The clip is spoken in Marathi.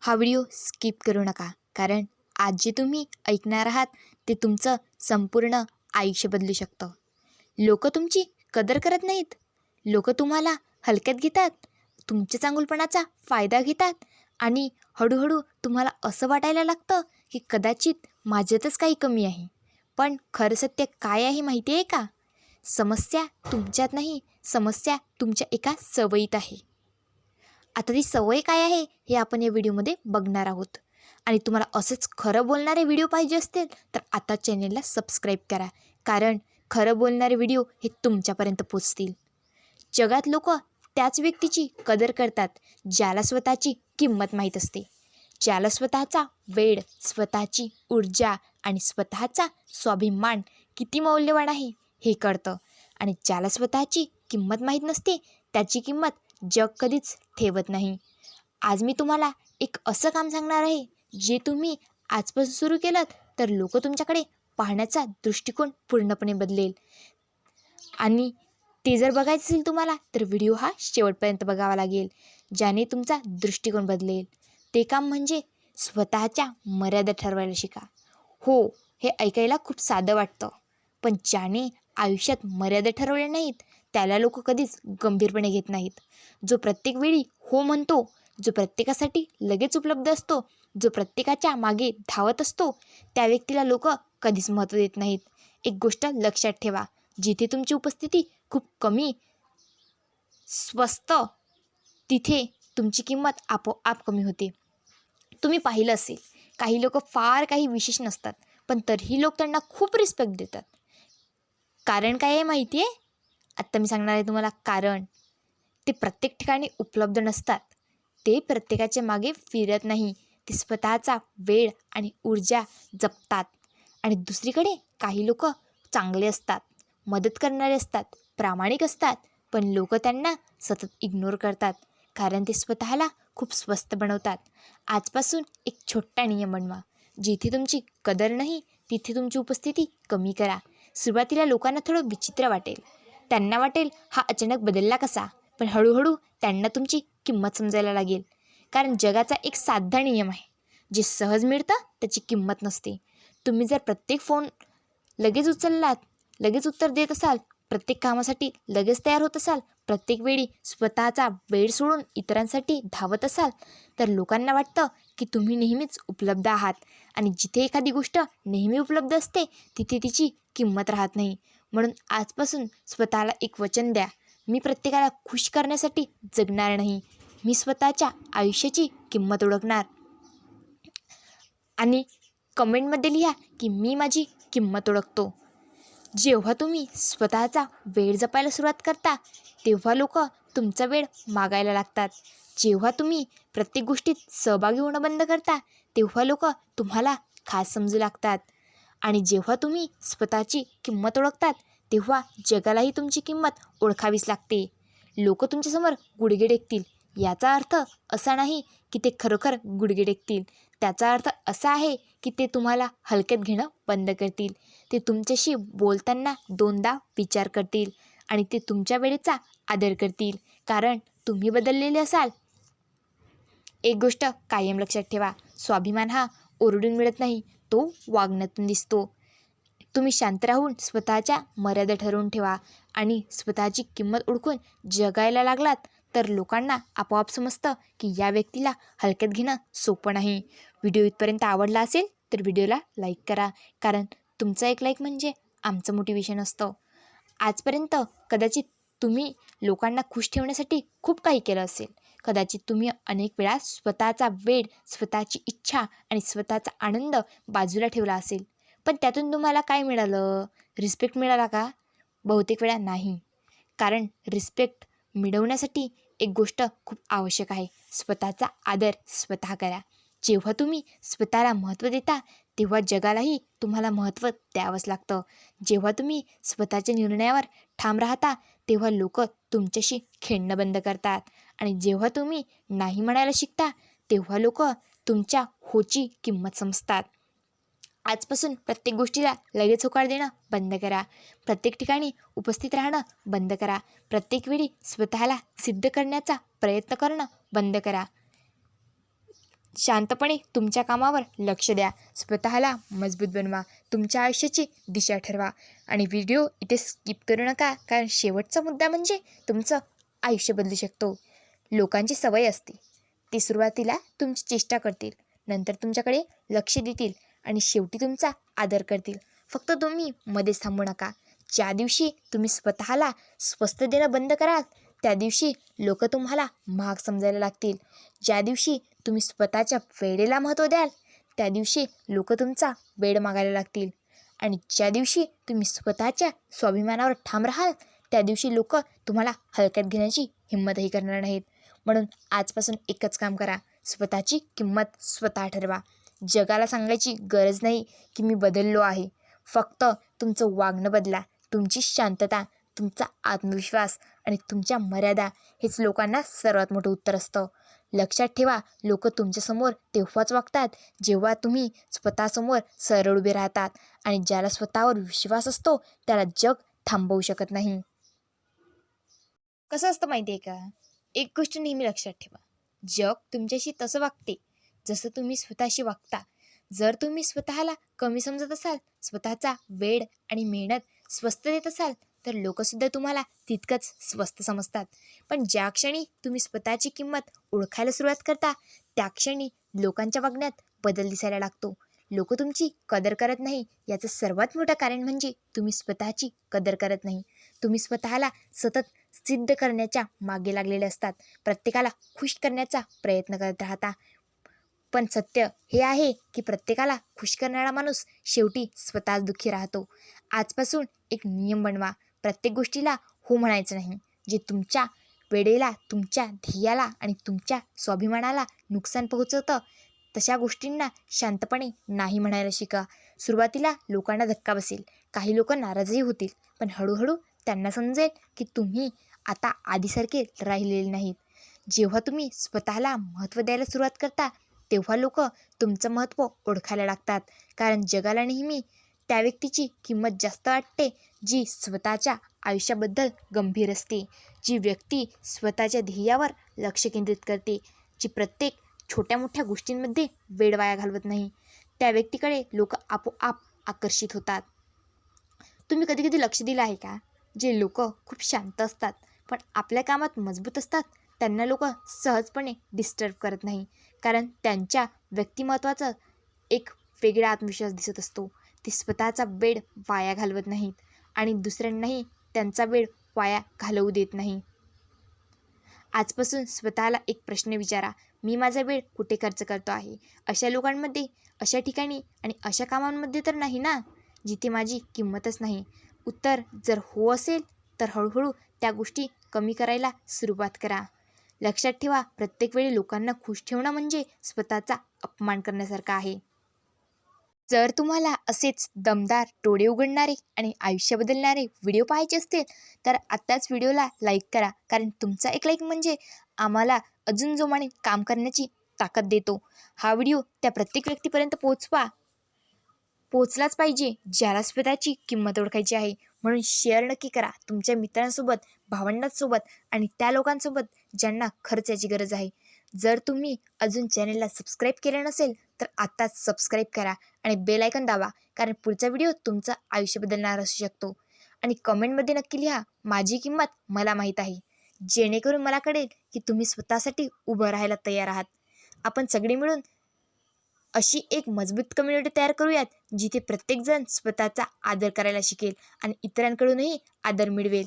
हा व्हिडिओ स्किप करू नका, कारण आज जे तुम्ही ऐकणार आहात ते तुमचं संपूर्ण आयुष्य बदलू शकतं. लोक तुमची कदर करत नाहीत. लोक तुम्हाला हलक्यात घेतात, तुमच्या चांगुलपणाचा फायदा घेतात आणि हळूहळू तुम्हाला असं वाटायला लागतं की कदाचित माझ्यातच काही कमी आहे. पण खरं सत्य काय आहे माहिती आहे का? समस्या तुमच्यात नाही, समस्या तुमच्या एका सवयीत आहे. आता ती सवय काय आहे हे आपण या व्हिडिओमध्ये बघणार आहोत. आणि तुम्हाला असंच खरं बोलणारे व्हिडिओ पाहिजे असतील तर आता चॅनेलला सबस्क्राईब करा, कारण खरं बोलणारे व्हिडिओ हे तुमच्यापर्यंत पोचतील. जगात लोक त्याच व्यक्तीची कदर करतात ज्याला स्वतःची किंमत माहीत असते, ज्याला स्वतःचा वेळ, स्वतःची ऊर्जा आणि स्वतःचा स्वाभिमान किती मौल्यवान आहे हे कळतं. आणि ज्याला स्वतःची किंमत माहीत नसते त्याची किंमत जग कधीच ठेवत नाही. आज मी तुम्हाला एक असं काम सांगणार आहे जे तुम्ही आजपासून सुरू केलं तर लोक तुमच्याकडे पाहण्याचा दृष्टिकोन पूर्णपणे बदलेल. आणि ते जर बघायचं असेल तुम्हाला तर व्हिडिओ हा शेवटपर्यंत बघावा लागेल, ज्याने तुमचा दृष्टिकोन बदलेल. ते काम म्हणजे स्वतःच्या मर्यादा ठरवायला शिका. हो, हे ऐकायला खूप साधं वाटतं, पण ज्याने आयुष्यात मर्यादा ठरवल्या नाहीत त्याला लोक कधीच गंभीरपणे घेत नाहीत. जो प्रत्येक वेळी हो म्हणतो, जो प्रत्येकासाठी लगेच उपलब्ध असतो, जो प्रत्येकाच्या मागे धावत असतो, त्या व्यक्तीला लोक कधीच महत्त्व देत नाहीत. एक गोष्ट लक्षात ठेवा, जिथे तुमची उपस्थिती खूप कमी स्वस्त, तिथे तुमची किंमत आपोआप कमी होते. तुम्ही पाहिलं असेल, काही लोक फार काही विशेष नसतात, पण तरीही लोक त्यांना खूप रिस्पेक्ट देतात. कारण काय आहे माहिती आहे? आत्ता मी सांगणार आहे तुम्हाला कारण. ते प्रत्येक ठिकाणी उपलब्ध नसतात, ते प्रत्येकाच्या मागे फिरत नाही, ते स्वतःचा वेळ आणि ऊर्जा जपतात. आणि दुसरीकडे काही लोक चांगले असतात, मदत करणारे असतात, प्रामाणिक असतात, पण लोक त्यांना सतत इग्नोर करतात, कारण ते स्वतःला खूप स्वस्त बनवतात. आजपासून एक छोटा नियम बनवा, जिथे तुमची कदर नाही तिथे तुमची उपस्थिती कमी करा. सुरुवातीला लोकांना थोडं विचित्र वाटेल, त्यांना वाटेल हा अचानक बदलला कसा, पण हळूहळू त्यांना तुमची किंमत समजायला लागेल. कारण जगाचा एक साधा नियम आहे, जे सहज मिळतं त्याची किंमत नसते. तुम्ही जर प्रत्येक फोन लगेच उचललात, लगेच उत्तर देत असाल, प्रत्येक कामासाठी लगेच तयार होत असाल, प्रत्येक वेळी स्वतःचा वेळ सोडून इतरांसाठी धावत असाल, तर लोकांना वाटतं की तुम्ही नेहमीच उपलब्ध आहात. आणि जिथे एखादी गोष्ट नेहमी उपलब्ध असते तिथे तिची किंमत राहत नाही. म्हणून आजपासून स्वतःला एक वचन द्या, मी प्रत्येकाला खुश करण्यासाठी जगणार नाही, मी स्वतःच्या आयुष्याची किंमत ओळखणार. आणि कमेंटमध्ये लिहा की मी माझी किंमत ओळखतो. जेव्हा तुम्ही स्वतःचा वेळ जपायला सुरुवात करता तेव्हा लोक तुमचा वेळ मागायला लागतात. जेव्हा तुम्ही प्रत्येक गोष्टीत सहभागी होणं बंद करता तेव्हा लोक तुम्हाला खास समजू लागतात. आणि जेव्हा तुम्ही स्वतःची किंमत ओळखतात तेव्हा जगालाही तुमची किंमत ओळखावीच लागते. लोक तुमच्यासमोर गुडघे टेकतील, याचा अर्थ असा नाही की ते खरोखर गुडघे टेकतील. त्याचा अर्थ असा आहे की ते तुम्हाला हलक्यात घेणं बंद करतील. ते तुमच्याशी बोलताना दोनदा विचार करतील आणि ते तुमच्या वेळेचा आदर करतील, कारण तुम्ही बदललेले असाल. एक गोष्ट कायम लक्षात ठेवा, स्वाभिमान हा ओरडून मिळत नाही, तो वागण्यातून दिसतो. तुम्ही शांत राहून स्वतःच्या मर्यादा ठरवून ठेवा आणि स्वतःची किंमत ओळखून जगायला लागलात तर लोकांना आपोआप समजतं की या व्यक्तीला हलक्यात घेणं सोपं नाही. व्हिडिओ इथपर्यंत आवडला असेल तर व्हिडिओला लाईक करा, कारण तुमचा एक लाईक म्हणजे आमचं मोटिवेशन असतं. आजपर्यंत कदाचित तुम्ही लोकांना खुश ठेवण्यासाठी खूप काही केलं असेल. कदाचित तुम्ही अनेक वेळा स्वतःचा वेळ, स्वतःची इच्छा आणि स्वतःचा आनंद बाजूला ठेवला असेल, पण त्यातून तुम्हाला काय मिळालं? रिस्पेक्ट मिळाला का? बहुतेक वेळा नाही. कारण रिस्पेक्ट मिळवण्यासाठी एक गोष्ट खूप आवश्यक आहे, स्वतःचा आदर स्वतः करा. जेव्हा तुम्ही स्वतःला महत्त्व देता तेव्हा जगालाही तुम्हाला महत्त्व द्यावंच लागतं. जेव्हा तुम्ही स्वतःच्या निर्णयावर ठाम राहता तेव्हा लोक तुमच्याशी खेळणं बंद करतात. आणि जेव्हा तुम्ही नाही म्हणायला शिकता तेव्हा लोक तुमच्या होची किंमत समजतात. आजपासून प्रत्येक गोष्टीला लगेच होकार देणं बंद करा. प्रत्येक ठिकाणी उपस्थित राहणं बंद करा. प्रत्येक वेळी स्वतःला सिद्ध करण्याचा प्रयत्न करणं बंद करा. शांतपणे तुमच्या कामावर लक्ष द्या, स्वतःला मजबूत बनवा, तुमच्या आयुष्याची दिशा ठरवा. आणि व्हिडिओ इथे स्किप करू नका, कारण शेवटचा मुद्दा म्हणजे तुमचं आयुष्य बदलू शकतो. लोकांची सवय असते, ते सुरुवातीला तुमची चेष्टा करतील, नंतर तुमच्याकडे लक्ष देतील आणि शेवटी तुमचा आदर करतील. फक्त तुम्ही मध्येच थांबू नका. ज्या दिवशी तुम्ही स्वतःला स्वस्त देणं बंद कराल, त्या दिवशी लोक तुम्हाला महाग समजायला लागतील. ज्या दिवशी तुम्ही स्वतःच्या वेळेला महत्त्व द्याल, त्या दिवशी लोक तुमचा वेळ मागायला लागतील. आणि ज्या दिवशी तुम्ही स्वतःच्या स्वाभिमानावर ठाम राहाल, त्या दिवशी लोक तुम्हाला हलक्यात घेण्याची हिंमतही करणार नाहीत. म्हणून आजपासून एकच काम करा, स्वतःची किंमत स्वतः ठरवा. जगाला सांगायची गरज नाही की मी बदललो आहे. फक्त तुमचं वागणं बदला. तुमची शांतता, तुमचा आत्मविश्वास आणि तुमच्या मर्यादा हेच लोकांना सर्वात मोठं उत्तर असतं. लक्षात ठेवा, लोक तुमच्यासमोर तेव्हाच वागतात जेव्हा तुम्ही स्वतःसमोर सरळ उभे राहतात. आणि ज्याला स्वतःवर विश्वास असतो त्याला जग थांबवू शकत नाही. कसं असतं माहिती आहे का, एक गोष्ट नेहमी लक्षात ठेवा, जग तुमच्याशी तसं वागते जसं तुम्ही स्वतःशी वागता. जर तुम्ही स्वतःला कमी समजत असाल, स्वतःचा वेळ आणि मेहनत स्वस्त देत असाल, तर लोकसुद्धा तुम्हाला तितकंच स्वस्त समजतात. पण ज्या क्षणी तुम्ही स्वतःची किंमत ओळखायला सुरुवात करता, त्या क्षणी लोकांच्या वागण्यात बदल दिसायला लागतो. लोक तुमची कदर करत नाही याचं सर्वात मोठं कारण म्हणजे तुम्ही स्वतःची कदर करत नाही. तुम्ही स्वतःला सतत सिद्ध करण्याच्या मागे लागलेले असतात. प्रत्येकाला खुश करण्याचा प्रयत्न करत राहता. पण सत्य हे आहे की प्रत्येकाला खुश करणारा माणूस शेवटी स्वतःच दुःखी राहतो. आजपासून एक नियम बनवा, प्रत्येक गोष्टीला हो म्हणायचं नाही. जे तुमच्या वेळेला, तुमच्या ध्येयाला आणि तुमच्या स्वाभिमानाला नुकसान पोहोचवतं, तशा गोष्टींना शांतपणे नाही म्हणायला शिका. सुरुवातीला लोकांना धक्का बसेल, काही लोक नाराजही होतील, पण हळूहळू त्यांना समजेल की तुम्ही आता आधीसारखे राहिलेले नाहीत. जेव्हा तुम्ही स्वतःला महत्त्व द्यायला सुरुवात करता, तेव्हा लोक तुमचं महत्त्व ओळखायला लागतात. कारण जगाला नेहमी त्या व्यक्तीची किंमत जास्त वाटते जी स्वतःच्या आयुष्याबद्दल गंभीर असते, जी व्यक्ती स्वतःच्या ध्येयावर लक्ष केंद्रित करते, जी प्रत्येक छोट्या मोठ्या गोष्टींमध्ये वेळ वाया घालवत नाही. त्या व्यक्तीकडे लोक आपोआप आकर्षित होतात. तुम्ही कधी कधी लक्ष दिलं आहे का, जे लोक खूप शांत असतात पण आपल्या कामात मजबूत असतात, त्यांना लोक सहजपणे डिस्टर्ब करत नाही. कारण त्यांच्या व्यक्तिमत्वाचा एक वेगळा आत्मविश्वास दिसत असतो. ते स्वतःचा वेळ वाया घालवत नाहीत आणि दुसऱ्यांनाही त्यांचा वेळ वाया घालवू देत नाही. आजपासून स्वतःला एक प्रश्न विचारा, मी माझा वेळ कुठे खर्च करतो आहे? अशा लोकांमध्ये, अशा ठिकाणी आणि अशा कामांमध्ये तर नाही ना, जिथे माझी किंमतच नाही? उत्तर जर हो असेल तर हळूहळू त्या गोष्टी कमी करायला सुरुवात करा. लक्षात ठेवा, प्रत्येक वेळी लोकांना खुश ठेवणं म्हणजे स्वतःचा अपमान करण्यासारखा आहे. जर तुम्हाला असेच दमदार, डोळे उघडणारे आणि आयुष्य बदलणारे व्हिडिओ पाहायचे असतील तर आत्ताच व्हिडिओला लाईक करा, कारण तुमचा एक लाईक म्हणजे आम्हाला अजून जोमाने काम करण्याची ताकद देतो. हा व्हिडिओ त्या प्रत्येक व्यक्तीपर्यंत पोचलाच पाहिजे ज्याला स्वतःची किंमत ओळखायची आहे. म्हणून शेअर नक्की करा तुमच्या मित्रांसोबत, भावंडांसोबत आणि त्या लोकांसोबत ज्यांना खरंच याची गरज आहे. जर तुम्ही अजून चॅनलला सबस्क्राईब केलं नसेल तर आत्ताच सबस्क्राईब करा आणि बेल आयकॉन दाबा, कारण पुढचा व्हिडिओ तुमचं आयुष्य बदलणार असू शकतो. आणि कमेंटमध्ये नक्की लिहा, माझी किंमत मला माहीत आहे, जेणेकरून मला कळेल की तुम्ही स्वतःसाठी उभं राहायला तयार आहात. आपण सगळे मिळून अशी एक मजबूत कम्युनिटी तयार करूयात जिथे प्रत्येकजण स्वतःचा आदर करायला शिकेल आणि इतरांकडूनही आदर मिळवेल.